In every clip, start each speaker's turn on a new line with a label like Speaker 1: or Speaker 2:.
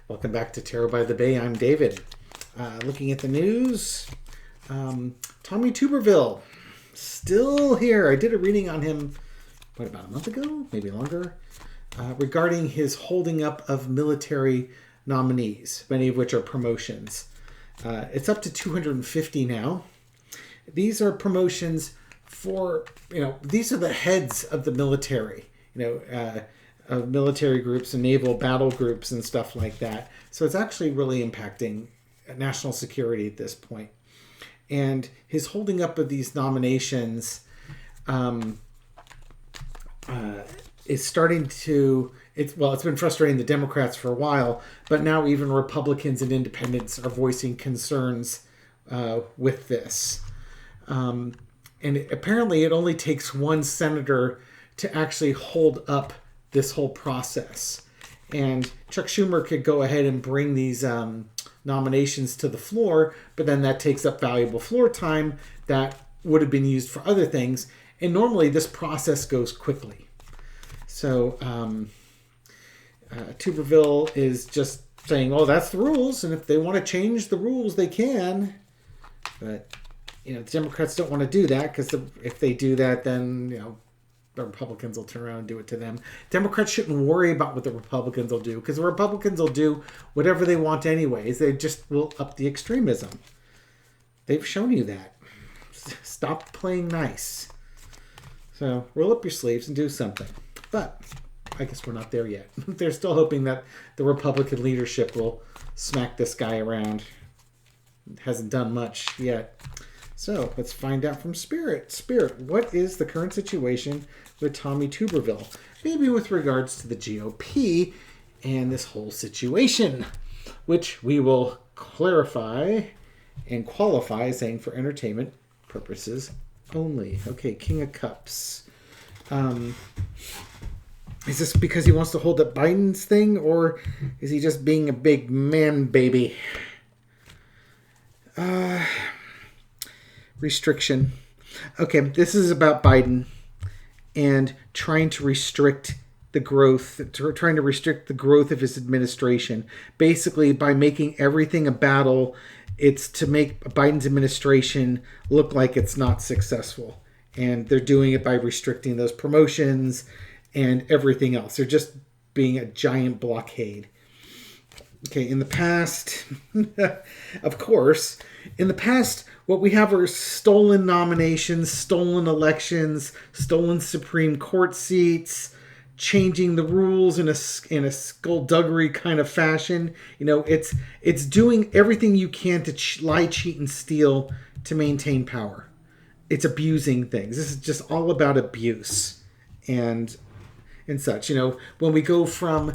Speaker 1: Welcome back to Terror by the Bay. I'm David. Looking at the news, Tommy Tuberville, still here. I did a reading on him, about a month ago? Maybe longer? Regarding his holding up of military nominees, many of which are promotions. It's up to 250 now. These are promotions for, these are the heads of the military, of military groups and naval battle groups and stuff like that. So it's actually really impacting national security at this point. And his holding up of these nominations is starting to, it's been frustrating the Democrats for a while, but now even Republicans and independents are voicing concerns with this. And apparently it only takes one senator to actually hold up this whole process. And Chuck Schumer could go ahead and bring these nominations to the floor, but then that takes up valuable floor time that would have been used for other things. And normally this process goes quickly. So Tuberville is just saying, oh, that's the rules. And if they want to change the rules, they can. But the Democrats don't want to do that because if they do that, then, the Republicans will turn around and do it to them. Democrats shouldn't worry about what the Republicans will do because the Republicans will do whatever they want anyways. They just will up the extremism. They've shown you that. Stop playing nice. So roll up your sleeves and do something. But I guess we're not there yet. They're still hoping that the Republican leadership will smack this guy around. It hasn't done much yet. So let's find out from Spirit. Spirit, what is the current situation with Tommy Tuberville? Maybe with regards to the GOP and this whole situation, which we will clarify and qualify, saying for entertainment purposes only. Okay, King of Cups. Is this because he wants to hold up Biden's thing, or is he just being a big man baby? Restriction. Okay, this is about Biden and trying to restrict the growth of his administration. Basically, by making everything a battle, it's to make Biden's administration look like it's not successful. And they're doing it by restricting those promotions and everything else. They're just being a giant blockade. Okay, in the past, of course, what we have are stolen nominations, stolen elections, stolen Supreme Court seats, changing the rules in a skullduggery kind of fashion. It's doing everything you can to lie, cheat, and steal to maintain power. It's abusing things. This is just all about abuse and such. When we go from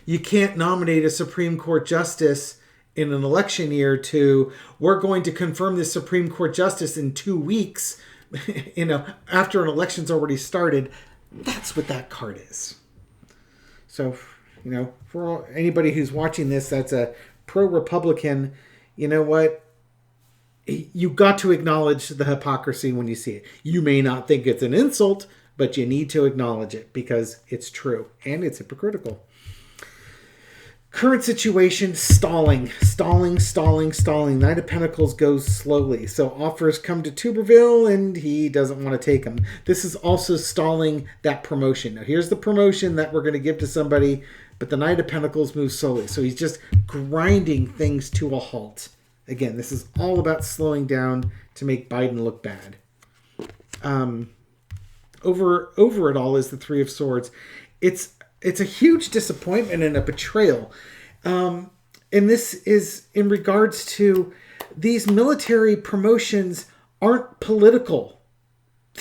Speaker 1: you can't nominate a Supreme Court justice in an election year to we're going to confirm this Supreme Court justice in 2 weeks, after an election's already started. That's what that card is. So, for anybody who's watching this that's a pro-Republican, you know what? You got to acknowledge the hypocrisy when you see it. You may not think it's an insult, but you need to acknowledge it because it's true and it's hypocritical. Current situation, stalling. Knight of Pentacles goes slowly. So offers come to Tuberville and he doesn't want to take them. This is also stalling that promotion. Now here's the promotion that we're going to give to somebody, but the Knight of Pentacles moves slowly. So he's just grinding things to a halt. Again, this is all about slowing down to make Biden look bad. Over it all is the Three of Swords. It's a huge disappointment and a betrayal. And this is in regards to these military promotions aren't political.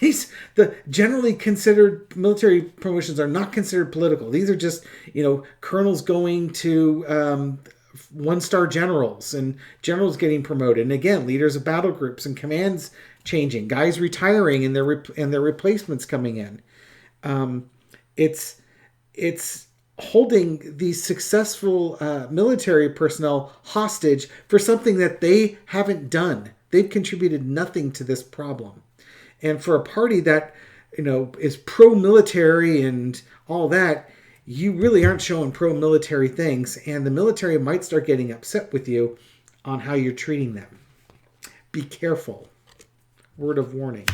Speaker 1: The generally considered military promotions are not considered political. These are just, colonels going to one-star generals and generals getting promoted. And again, leaders of battle groups and commands changing, guys retiring and their replacements coming in. It's holding these successful military personnel hostage for something that they haven't done. They've contributed nothing to this problem. And for a party that, is pro-military and all that, you really aren't showing pro-military things, and the military might start getting upset with you on how you're treating them. Be careful. Word of warning.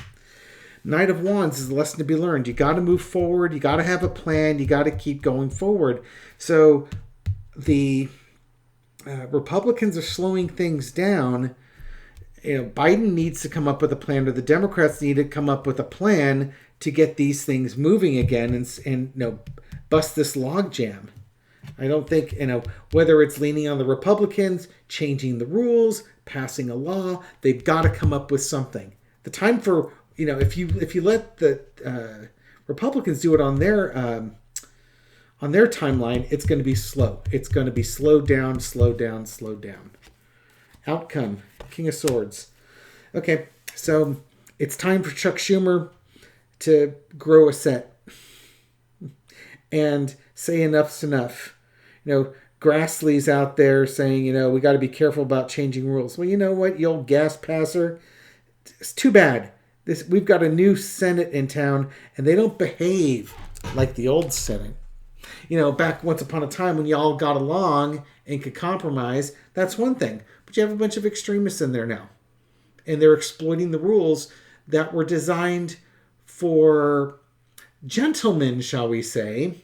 Speaker 1: Knight of Wands is a lesson to be learned. You got to move forward. You got to have a plan. You got to keep going forward. So the Republicans are slowing things down. Biden needs to come up with a plan, or the Democrats need to come up with a plan to get these things moving again and bust this logjam. I don't think, whether it's leaning on the Republicans, changing the rules, passing a law, they've got to come up with something. The time for, if you let the Republicans do it on their timeline, it's going to be slow. It's going to be slowed down. Outcome, King of Swords. Okay, so it's time for Chuck Schumer to grow a set and say enough's enough. Grassley's out there saying, we got to be careful about changing rules. Well, you know what, you old gas passer? It's too bad. We've got a new Senate in town, and they don't behave like the old Senate. Back once upon a time when you all got along and could compromise, that's one thing. But you have a bunch of extremists in there now. And they're exploiting the rules that were designed for gentlemen, shall we say.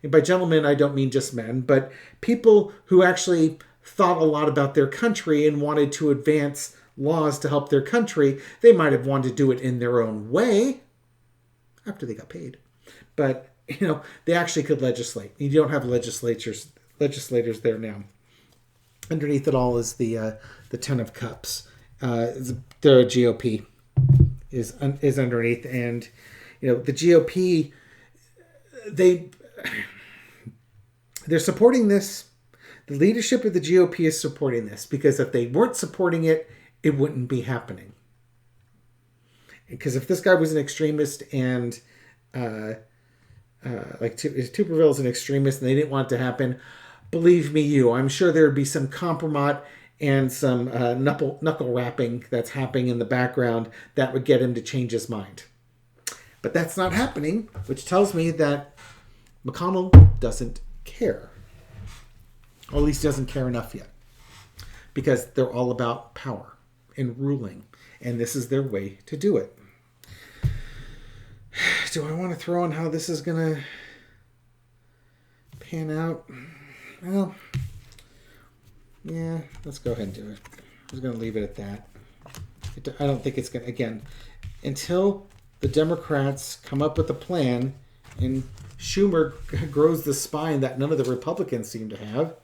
Speaker 1: And by gentlemen, I don't mean just men, but people who actually thought a lot about their country and wanted to advance laws to help their country. They might have wanted to do it in their own way after they got paid. But, they actually could legislate. You don't have legislators there now. Underneath it all is the Ten of Cups. The GOP is underneath. And, the GOP, they're supporting this. The leadership of the GOP is supporting this, because if they weren't supporting it, it wouldn't be happening. Because if this guy was an extremist and Tuberville is an extremist and they didn't want it to happen, believe me, I'm sure there would be some compromise and some knuckle rapping that's happening in the background that would get him to change his mind. But that's not happening, which tells me that McConnell doesn't care. Or at least doesn't care enough yet. Because they're all about power and ruling. And this is their way to do it. Do I want to throw on how this is going to pan out? Well, yeah, let's go ahead and do it. I'm just going to leave it at that. I don't think it's going to, again, until the Democrats come up with a plan and Schumer grows the spine that none of the Republicans seem to have,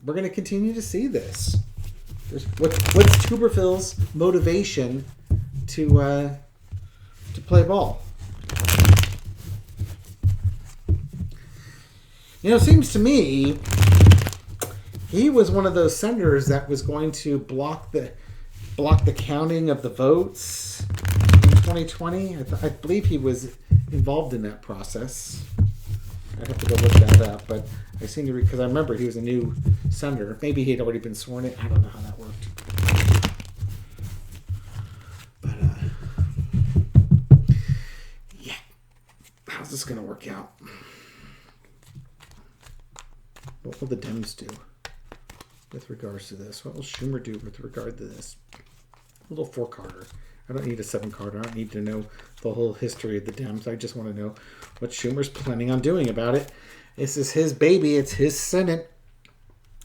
Speaker 1: we're going to continue to see this. What's Tuberville's motivation to play ball? It seems to me he was one of those senators that was going to block the counting of the votes in 2020. I believe he was involved in that process. I'd have to go look that up, but I seem to because I remember he was a new senator. Maybe he had already been sworn in. I don't know how that worked. But yeah, how's this going to work out? What will the Dems do with regards to this? What will Schumer do with regard to this? A little 4-carder. I don't need a 7-carder. I don't need to know the whole history of the Dems. I just want to know what Schumer's planning on doing about it. This is his baby. It's his Senate.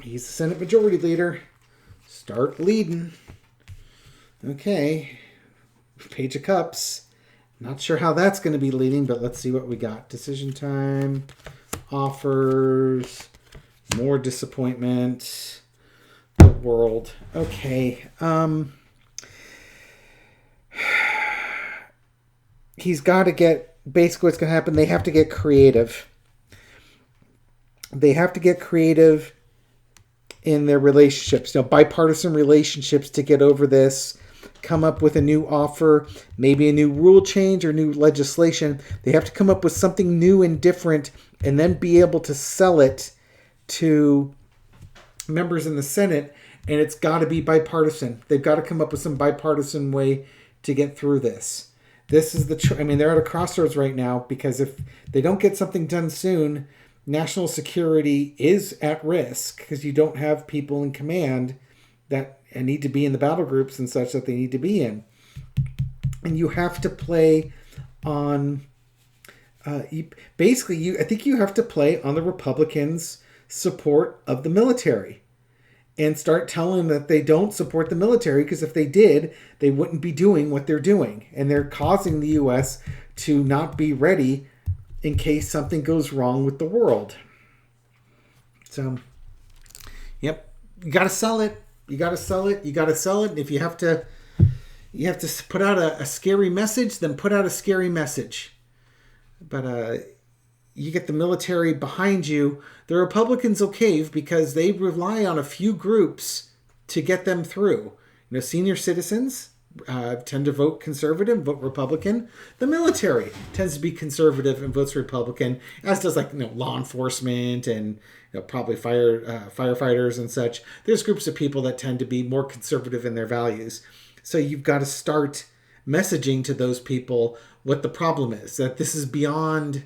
Speaker 1: He's the Senate Majority Leader. Start leading. Okay. Page of Cups. Not sure how that's going to be leading, but let's see what we got. Decision time. Offers. More disappointment. The world. Okay. He's got to get, basically what's going to happen, they have to get creative. They have to get creative in their relationships, bipartisan relationships to get over this, come up with a new offer, maybe a new rule change or new legislation. They have to come up with something new and different and then be able to sell it to members in the Senate, and it's got to be bipartisan. They've got to come up with some bipartisan way to get through this. This is they're at a crossroads right now, because if they don't get something done soon, national security is at risk because you don't have people in command that need to be in the battle groups and such that they need to be in. And you have to play on, I think you have to play on the Republicans' support of the military and start telling them that they don't support the military, because if they did, they wouldn't be doing what they're doing. And they're causing the U.S. to not be ready in case something goes wrong with the world. So, yep, you got to sell it. You got to sell it. You got to sell it. And if you have to put out a scary message, then put out a scary message. But you get the military behind you. The Republicans will cave because they rely on a few groups to get them through. Senior citizens tend to vote conservative, vote Republican. The military tends to be conservative and votes Republican, as does law enforcement and probably firefighters and such. There's groups of people that tend to be more conservative in their values. So you've got to start messaging to those people what the problem is, that this is beyond,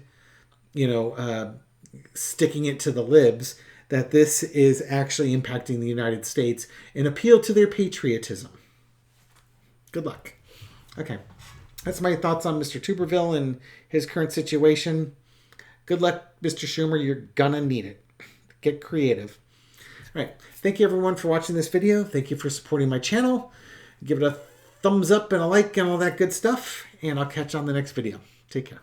Speaker 1: sticking it to the libs, that this is actually impacting the United States, and appeal to their patriotism. Good luck. Okay. That's my thoughts on Mr. Tuberville and his current situation. Good luck, Mr. Schumer. You're gonna need it. Get creative. All right. Thank you, everyone, for watching this video. Thank you for supporting my channel. Give it a thumbs up and a like and all that good stuff. And I'll catch you on the next video. Take care.